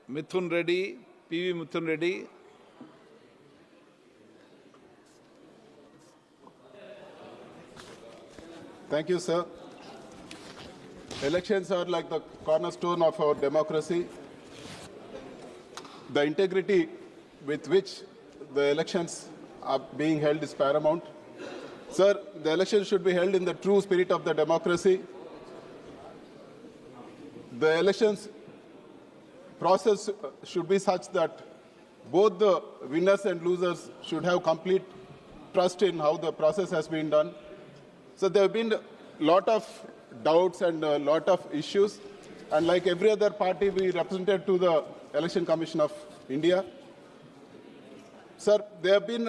Mithun Reddy, PV Mithun Reddy. Thank you, sir. Elections are like the cornerstone of our democracy. The integrity with which the elections are being held is paramount. Sir, the elections should be held in the true spirit of the democracy. The elections process should be such that both the winners and losers should have complete trust in how the process has been done. So there have been a lot of doubts and a lot of issues. And like every other party, we represented to the Election Commission of India. Sir, there have been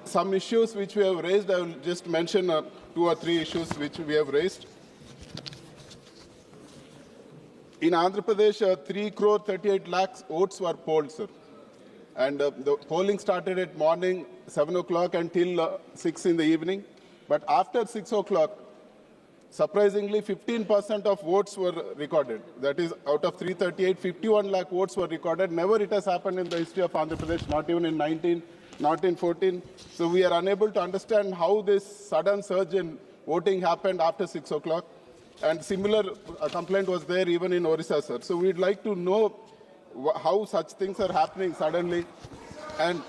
some issues which we have raised. I will just mention 2 or 3 issues which we have raised. In Andhra Pradesh, 3,38,00,000 votes were polled, sir. And the polling started at morning 7 o'clock until 6 in the evening. But after 6 o'clock, surprisingly, 15% of votes were recorded. That is, out of 338, 51 lakh votes were recorded. Never it has happened in the history of Andhra Pradesh, not even in 19, not in 14. So we are unable to understand how this sudden surge in voting happened after 6 o'clock. And similar complaint was there even in Orissa, sir. So we'd like to know how such things are happening suddenly. And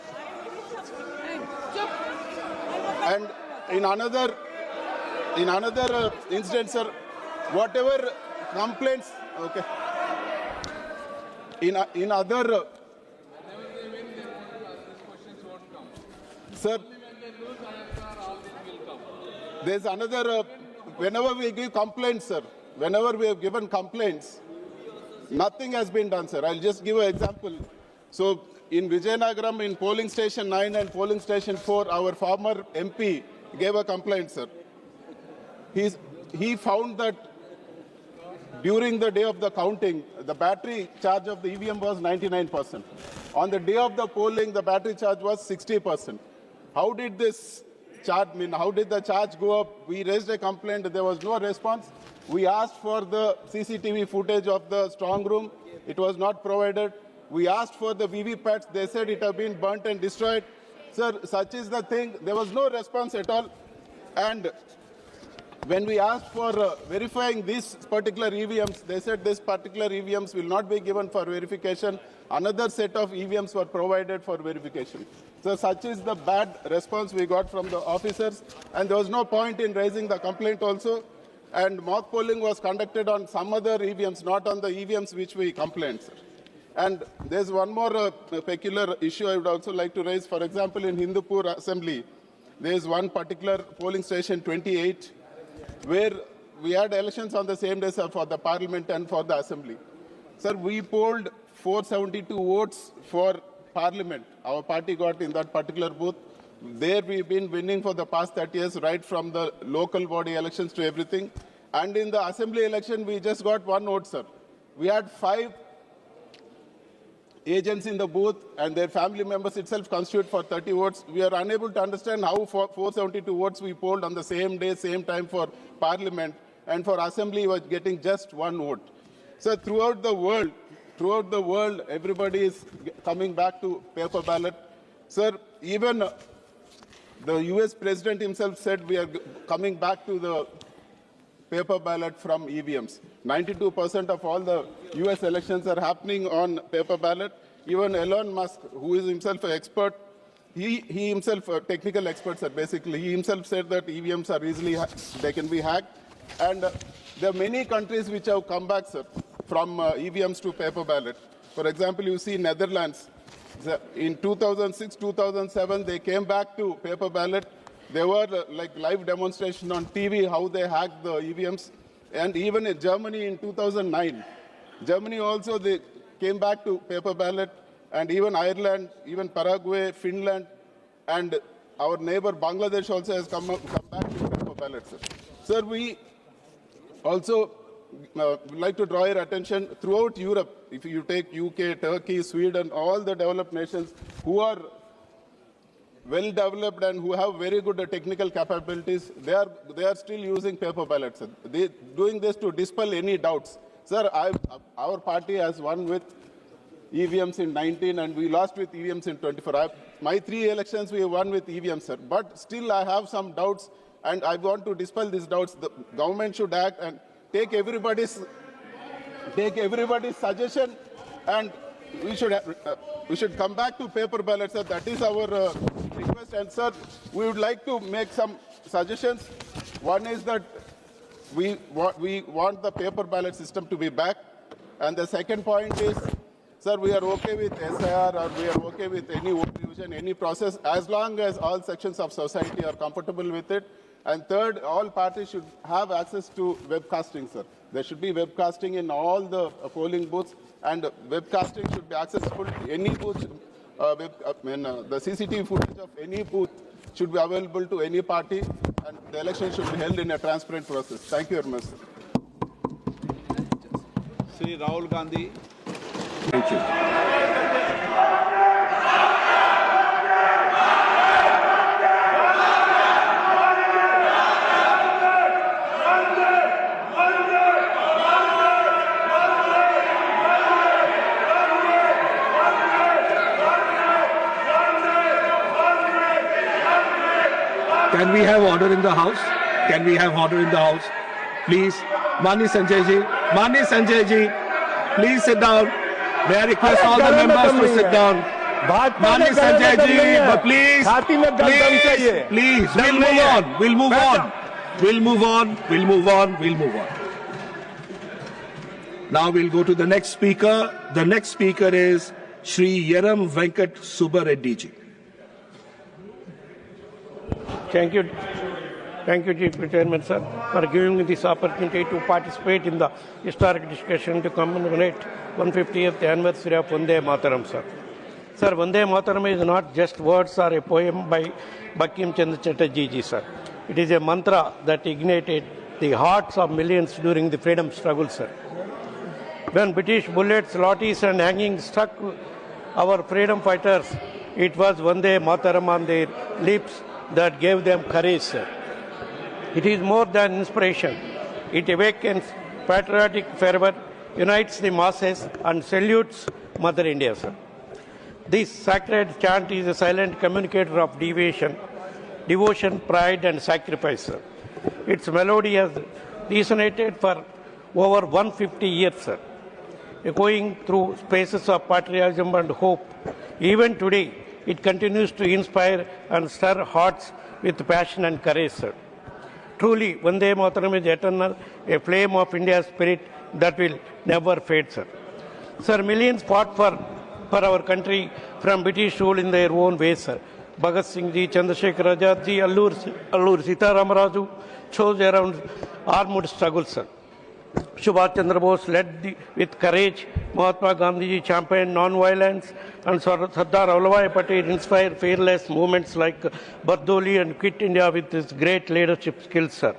in another incident, sir, whatever complaints, okay. In other, sir, there's another, whenever we give complaints, sir, whenever we have given complaints, nothing has been done, sir. I'll just give an example. So in Vijayanagaram, in polling station 9 and polling station 4, our former MP gave a complaint, sir. He found that during the day of the counting, the battery charge of the EVM was 99%. On the day of the polling, the battery charge was 60%. How did this charge mean? How did the charge go up? We raised a complaint. There was no response. We asked for the CCTV footage of the strong room. It was not provided. We asked for the VVPATs. They said it had been burnt and destroyed. Sir, such is the thing. There was no response at all. And when we asked for verifying these particular EVMs, they said this particular EVMs will not be given for verification. Another set of EVMs were provided for verification. So such is the bad response we got from the officers. And there was no point in raising the complaint also. And mock polling was conducted on some other EVMs, not on the EVMs which we complained, sir. And there's one more peculiar issue I would also like to raise. For example, in Hindupur Assembly, there is one particular polling station, 28, where we had elections on the same day, sir, for the parliament and for the assembly. Sir, we polled 472 votes for parliament. Our party got in that particular booth. There we've been winning for the past 30 years, right from the local body elections to everything. And in the assembly election, we just got 1 vote, sir. We had 5 agents in the booth and their family members itself constitute for 30 votes. We are unable to understand how for 472 votes we polled on the same day, same time for parliament, and for assembly was getting just 1 vote. So throughout the world, everybody is coming back to paper ballot. Sir, even the US president himself said we are coming back to the paper ballot from EVMs. 92% of all the US elections are happening on paper ballot. Even Elon Musk, who is himself an expert, he himself a technical expert, sir, basically. He himself said that EVMs are easily, they can be hacked. And there are many countries which have come back, sir, from EVMs to paper ballot. For example, you see Netherlands. In 2006, 2007, they came back to paper ballot. There were like live demonstration on TV how they hacked the EVMs. And even in Germany in 2009, Germany also they came back to paper ballot. And even Ireland, even Paraguay, Finland, and our neighbor Bangladesh also has come back to paper ballot, sir. Sir, we also like to draw your attention throughout Europe. If you take UK, Turkey, Sweden, all the developed nations who are well developed and who have very good technical capabilities, they are still using paper ballots. They doing this to dispel any doubts. Sir, our party has won with EVMs in 19 and we lost with EVMs in 24. My 3 elections we won with EVMs, sir. But still I have some doubts and I want to dispel these doubts. The government should act and take everybody's suggestion, and we should come back to paper ballots, sir. That is our request. And sir, we would like to make some suggestions. One is that we want the paper ballot system to be back, and the second point is, sir, we are okay with SIR or we are okay with any vote division, any process, as long as all sections of society are comfortable with it. And third, all parties should have access to webcasting, sir. There should be webcasting in all the polling booths, and webcasting should be accessible to any booth. The CCTV footage of any booth should be available to any party, and the election should be held in a transparent process. Thank you very much, sir. Sri Rahul Gandhi. Thank you. Can we have order in the House? Can we have order in the House? Please. Mani Sanjay ji, please sit down. May I request all the members to sit down. Mani Sanjay ji, please, we'll move on. Now we'll go to the next speaker. The next speaker is Shri Yeram Venkat Subba Reddy ji. Thank you, Chief Chairman, sir, for giving me this opportunity to participate in the historic discussion to commemorate 150th anniversary of Vande Mataram, sir. Sir, Vande Mataram is not just words or a poem by Bankim Chandra Chatterjee ji, sir. It is a mantra that ignited the hearts of millions during the freedom struggle, sir. When British bullets, lathis and hangings struck our freedom fighters, it was Vande Mataram on their lips that gave them courage, sir. It is more than inspiration. It awakens patriotic fervor, unites the masses, and salutes Mother India, sir. This sacred chant is a silent communicator of devotion, pride, and sacrifice, sir. Its melody has resonated for over 150 years, sir, echoing through spaces of patriotism and hope. Even today, it continues to inspire and stir hearts with passion and courage, sir. Truly, Vande Mataram is eternal, a flame of India's spirit that will never fade, sir. Sir, millions fought for our country from British rule in their own ways, sir. Bhagat Singh ji, Chandrasekhar Azad ji, Allur Sita Ramaraju chose around armed struggle, sir. Subhash Chandra Bose led with courage. Mahatma Gandhi ji championed non-violence, and Sardar Vallabhbhai Patel inspired fearless movements like Bardoli and Quit India with his great leadership skills, sir.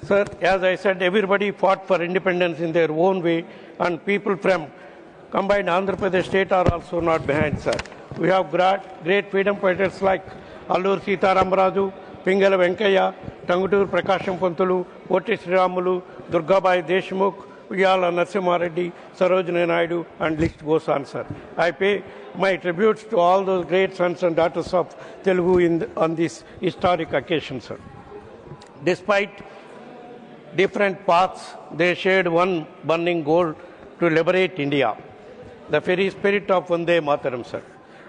Sir, as I said, everybody fought for independence in their own way, and people from combined Andhra Pradesh state are also not behind, sir. We have great freedom fighters like Allur Sita Ramaraju, Pingala Venkaya, Tangutur Prakasham Pantulu, Potti Sriramulu, Durgabai Deshmukh, Uyala Narasimha Reddy, Sarojini Naidu, and list goes on, sir. I pay my tributes to all those great sons and daughters of Telugu on this historic occasion, sir. Despite different paths, they shared one burning goal: to liberate India. The very spirit of Vande Mataram, sir,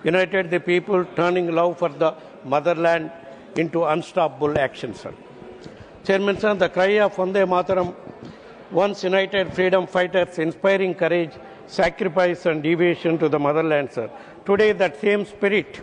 united the people, turning love for the motherland into unstoppable action, sir. Chairman, sir, the cry of Vande Mataram once united freedom fighters, inspiring courage, sacrifice and devotion to the motherland, sir. Today, that same spirit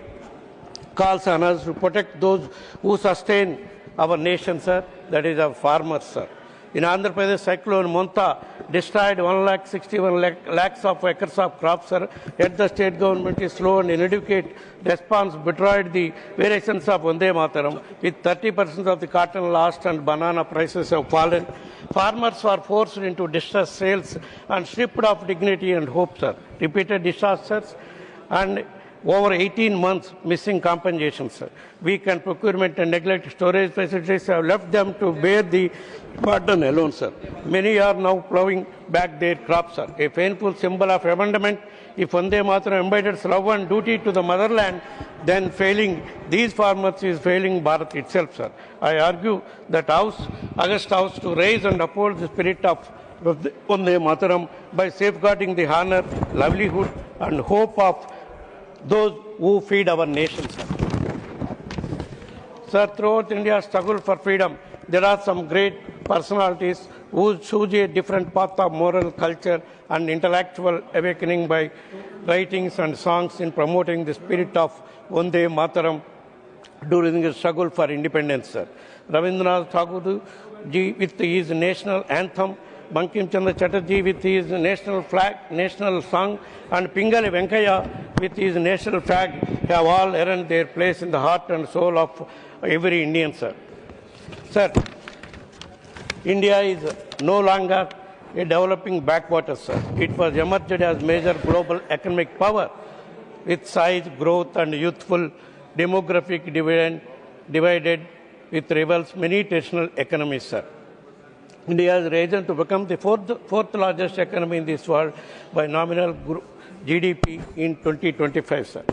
calls on us to protect those who sustain our nation, sir, that is our farmers, sir. In Andhra Pradesh, cyclone Monta destroyed 161 lakhs of acres of crops, sir. Yet the state government is slow and inadequate response betrayed the variations of Vande Mataram. With 30% of the cotton lost and banana prices have fallen, farmers were forced into distressed sales and stripped of dignity and hope, sir. Repeated disasters and over 18 months missing compensation, sir. Weak and procurement and neglect storage facilities have left them to bear the burden alone, sir. Many are now plowing back their crops, sir. A painful symbol of abandonment. If Vande Mataram embodies love and duty to the motherland, then failing these farmers is failing Bharat itself, sir. I argue that August House to raise and uphold the spirit of Vande Mataram by safeguarding the honor, livelihood and hope of those who feed our nation, sir. Sir, throughout India's struggle for freedom, there are some great personalities who choose a different path of moral, culture and intellectual awakening by writings and songs in promoting the spirit of Vande Mataram during the struggle for independence, sir. Rabindranath Tagore ji with his national anthem, Bankim Chandra Chatterjee with his national flag, national song, and Pingali Venkaya with his national flag have all earned their place in the heart and soul of every Indian, sir. Sir, India is no longer a developing backwater, sir. It was emerged as major global economic power with size, growth, and youthful demographic divided with rivals many traditional economies, sir. India is risen to become the fourth largest economy in this world by nominal GDP in 2025, sir.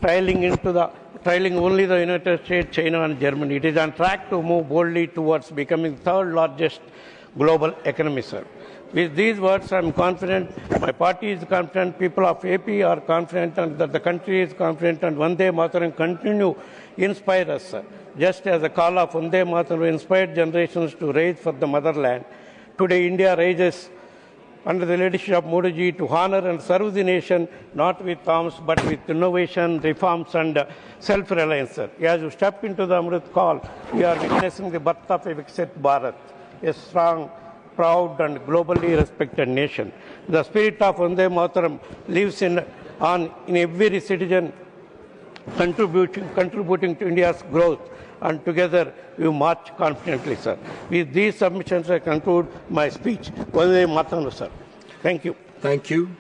Trailing only the United States, China, and Germany. It is on track to move boldly towards becoming the third largest global economy, sir. With these words, I am confident, my party is confident, people of AP are confident, and that the country is confident, and Vande Mataram continue inspire us, sir. Just as the call of Vande Mataram inspired generations to raise for the motherland, today India raises under the leadership of Modi ji to honor and serve the nation, not with arms, but with innovation, reforms, and self-reliance, sir. As you step into the Amrit call, we are witnessing the birth of a Viksit Bharat, a strong, proud, and globally respected nation. The spirit of Vande Mataram lives in every citizen, contributing to India's growth, and together we march confidently, sir. With these submissions, I conclude my speech. Vande Mataram, sir. Thank you. Thank you.